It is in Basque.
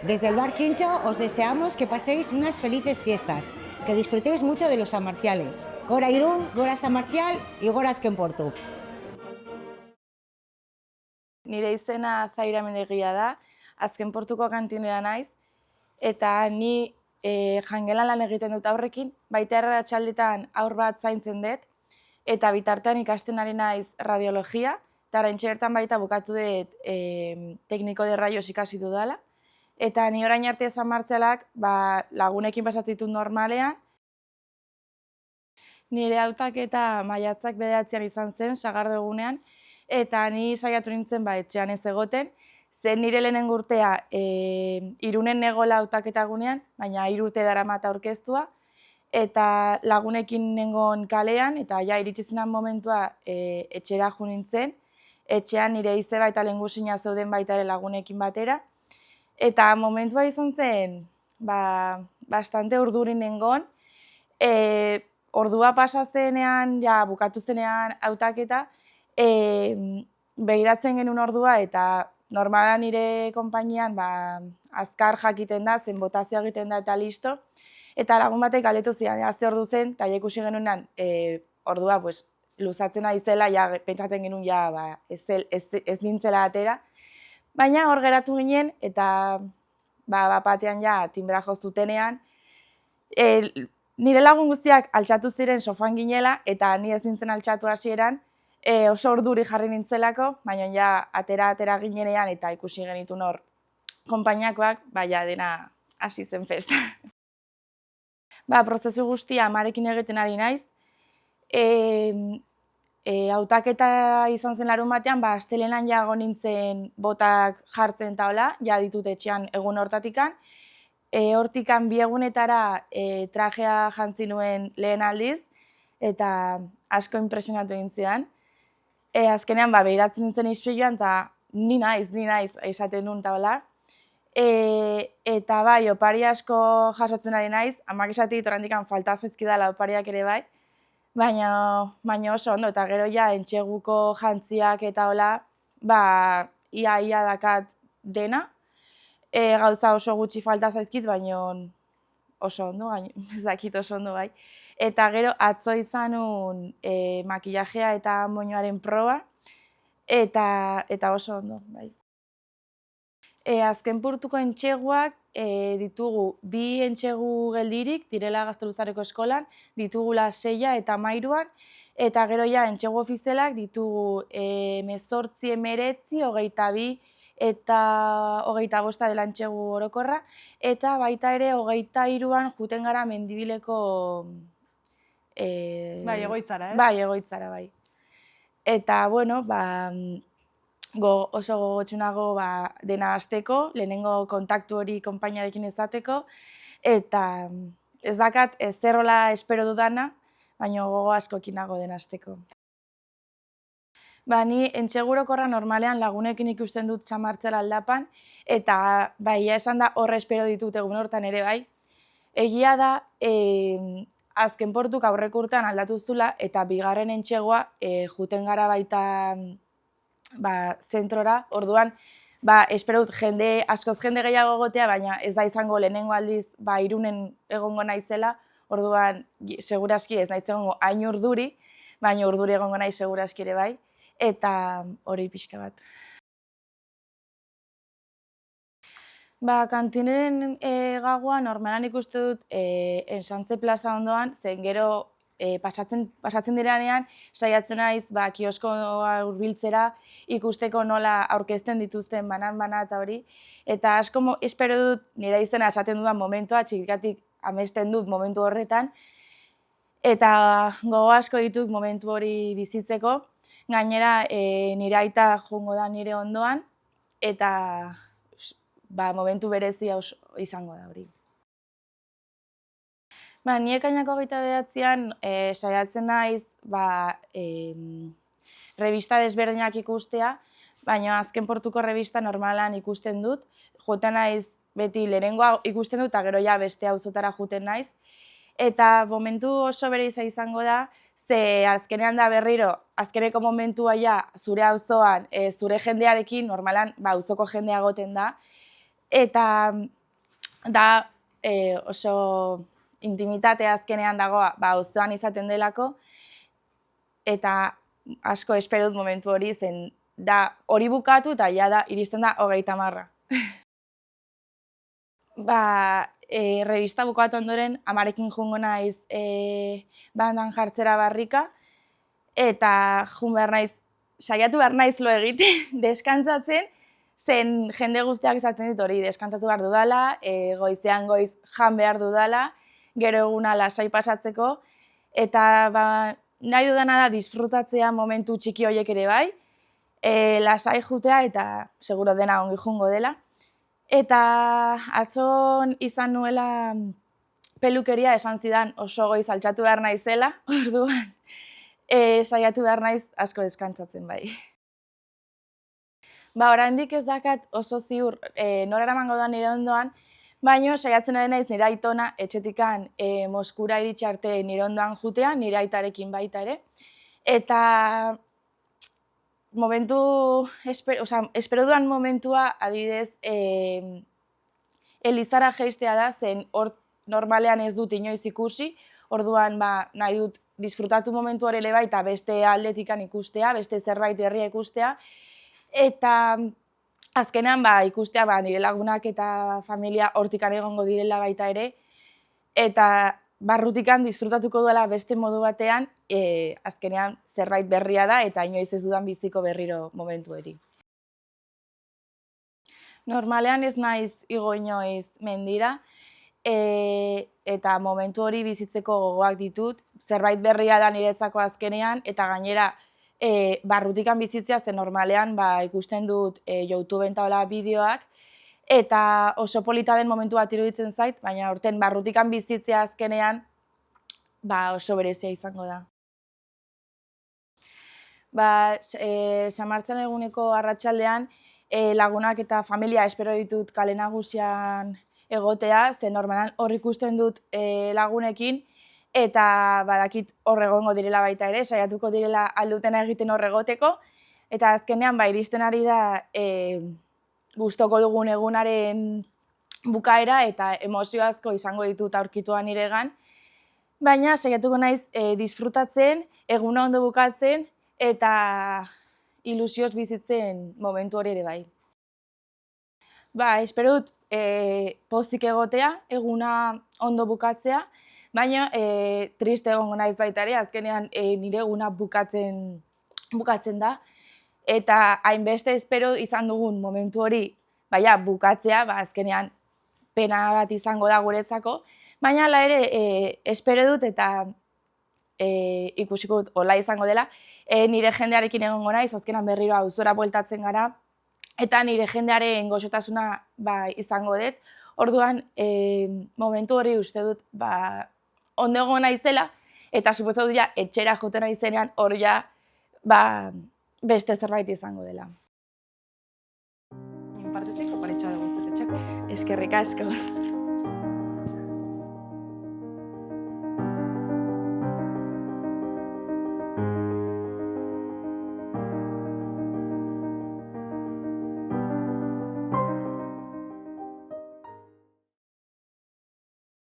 Desde el Bar Chincho os deseamos que paséis unas felices fiestas, que disfrutéis mucho de los San Marciales. Gora Irún, Gora San Marcial y Gora Azken Portu. Nire izena Zaira Mendegia da, Azken Portuko kantinera naiz, eta ni jangelan lan egiten dut aurrekin, baita arratsaldetan haur bat zaintzen dut, eta bitartean ikasten ari naiz radiologia, eta oraintxe bertan baita bukatu dut tekniko de rayos ikasi dudala, eta ni orain arte San Martzialak lagunekin pasatzen ditut normalean. Nire hautaketa maiatzak 9 izan zen, sagardo egunean, eta ni saiatu nintzen etxean ez egoten, zen nire lehenengo urtea Irunen negola hautaketa egunean, baina 3 urte daramat aurkeztua, eta lagunekin nengon kalean, eta ja iritsi zenan momentua etxera jo nintzen, etxean nire izeba eta lehengusina zeuden baita ere lagunekin batera, eta momentua izan zen, bastante urdurin nengon, ordua pasa zenean, ja bukatu zenean hautaketa, begiratzen genuen ordua eta normala nire konpainian azkar jakiten da, zen botazioa egiten da eta listo, eta lagun batek galdetu zidan, ze ordu zen, eta ikusi genuenan ordua luzatzen ari zela, pentsatzen genuen ez nintzela atera, baina hor geratu ginen, eta batean timbra jo zutenean, nire lagun guztiak altxatu ziren sofan ginela, eta ni ez nintzen altxatu hasieran, oso orduri jarri nintzelako, baina atera ginenean eta ikusi genitun hor konpainiakoak, dena hasi zen festa. Prozesu guztia amarekin egiten ari naiz, hautaketa izan zen larunbatean, astelehenan jago nintzen botak jartzen eta hola, ditut etxean egun hortatikan, hortikan 2 egunetara trajea jantzi nuen lehen aldiz, eta asko impresionatu nintzean. Azkenean behiratzen nintzen ispiluan, eta ni naiz esaten nuen eta hola. Eta opari asko jasotzen ari naiz, amak esatik orandikan falta zaizkidala opariak ere bai, baina oso ondo, eta gero entxeguko jantziak eta hola, ia dakat dena, gauza oso gutxi falta zaizkit, baina oso ondo, ez dakit oso ondo bai. Eta gero atzo izan nuen makillajea eta moñoaren proba, eta oso ondo bai. Azken Portuko entxeguak ditugu 2 entxegu geldirik, direla Gazteluzarreko eskolan, ditugula 6 eta 13, eta gero entxegu ofizialak ditugu 18, 19, 22 eta 25 dela entxegu orokorra, eta baita ere 23an juten gara Mendibileko egoitzara, ez? Egoitzara, bai. Eta, oso gogotsunago dena hasteko, lehenengo kontaktu hori konpainiarekin izateko, eta ez dakat zerrola espero dudana, baina gogo askokin nago dena hasteko. Ni entxegurokorra normalean lagunekin ikusten dut San Martzial aldapan, eta esan da horre espero ditut egun hortan ere bai. Egia da, Azken Portuk aurreko urtean aldatu zula, eta 2. entxegua juten gara baita zentrora, orduan, espero dut askoz jende gehiago egotea, baina ez da izango lehenengo aldiz Irunen egongo naizela, orduan, seguraski ez naiz egongo hain urduri, baina urduri egongo naiz seguraski ere bai, eta hori pixka bat. Kantineren gagoa normalan ikuste dut Ensantze plaza ondoan, zen gero pasatzen direnean, saiatzen naiz kioskoa hurbiltzera, ikusteko nola aurkezten dituzten banan eta hori, eta asko espero dut nire izena esaten dudan momentua, txikikatik amesten dut momentu horretan, eta gogo asko ditut momentu hori bizitzeko, gainera nire aita joango da nire ondoan, eta momentu berezia izango da hori. Ni ekainako 29an saiatzen naiz revista desberdinak ikustea, baina Azken Portuko revista normalan ikusten dut, joten naiz beti lehenengoa ikusten dut, eta gero beste auzotara joten naiz, eta momentu oso bereiza izango da, ze azkenean da berriro, azkeneko momentua zure auzoan, zure jendearekin, normalan auzoko jendea egoten da, eta da oso intimitate azkenean dagoa auzoan izaten delako, eta asko espero dut momentu hori, zen da hori bukatu eta ja da iristen da 30. Revista bukatu ondoren, amarekin joango naiz bandan jartzera barrika, eta saiatu behar naiz lo egiten, deskantzatzen, zen jende guztiak esaten dit hori, deskantzatu behar dudala, goizean goiz jan behar dudala, gero eguna lasai pasatzeko, eta nahi dudana da disfrutatzea momentu txiki horiek ere bai, lasai jutea eta seguro dena ongi joango dela. Eta atzon izan nuela pelukeria esan zidan oso goiz altxatu behar naizela, orduan saiatu behar naiz asko deskantzatzen bai. Oraindik ez dakat oso ziur nora eramango da nire ondoan, baina saiatzen ari naiz nire aitona etxetikan Moskura iritsi arte nire ondoan jutea, nire aitarekin baita ere. Eta espero duan momentua, adibidez, elizara jeistea da, zen hor normalean ez dut inoiz ikusi, orduan nahi dut disfrutatu momentu hori ere bai, eta beste aldetikan ikustea, beste zerbait herria ikustea, eta azkenean ikustea nire lagunak eta familia hortikan egongo direla baita ere, eta barrutikan disfrutatuko duela beste modu batean, azkenean zerbait berria da eta inoiz ez dudan biziko berriro momentu hori. Normalean ez naiz igo inoiz mendira, eta momentu hori bizitzeko gogoak ditut, zerbait berria da niretzako azkenean, eta gainera barrutikan bizitzea, zen normalean ikusten dut YouTubeen eta hola bideoak, eta oso polita den momentu bat iruditzen zait, baina horten barrutikan bizitzea azkenean oso berezia izango da. San Martxoan eguneko arratsaldean lagunak eta familia espero ditut kale nagusian egotea, zen normalan hor ikusten dut lagunekin, eta badakit hor egongo direla baita ere, saiatuko direla aldutena egiten hor egoteko, eta azkenean iristen ari da gustoko dugun egunaren bukaera eta emozio asko izango ditut aurkituan niregan, baina saiatuko naiz disfrutatzen, eguna ondo bukatzen eta ilusioz bizitzen momentu hori ere bai. Espero dut pozik egotea, eguna ondo bukatzea, baina triste egongo naiz baita ere, azkenean nire eguna bukatzen da, eta hainbeste espero izan dugun momentu hori bukatzea, azkenean pena bat izango da guretzako, baina hala ere espero dut eta ikusiko dut hola izango dela, nire jendearekin egongo naiz, azkenean berriro auzora bueltatzen gara, eta nire jendearen goxotasuna izango dut, orduan momentu hori uste dut ondo egongo naizela, eta suposatzen dut etxera joten naizenean hor beste zerbait izango dela. Partetik, oparitxo dugu zuretxako. Eskerrik asko.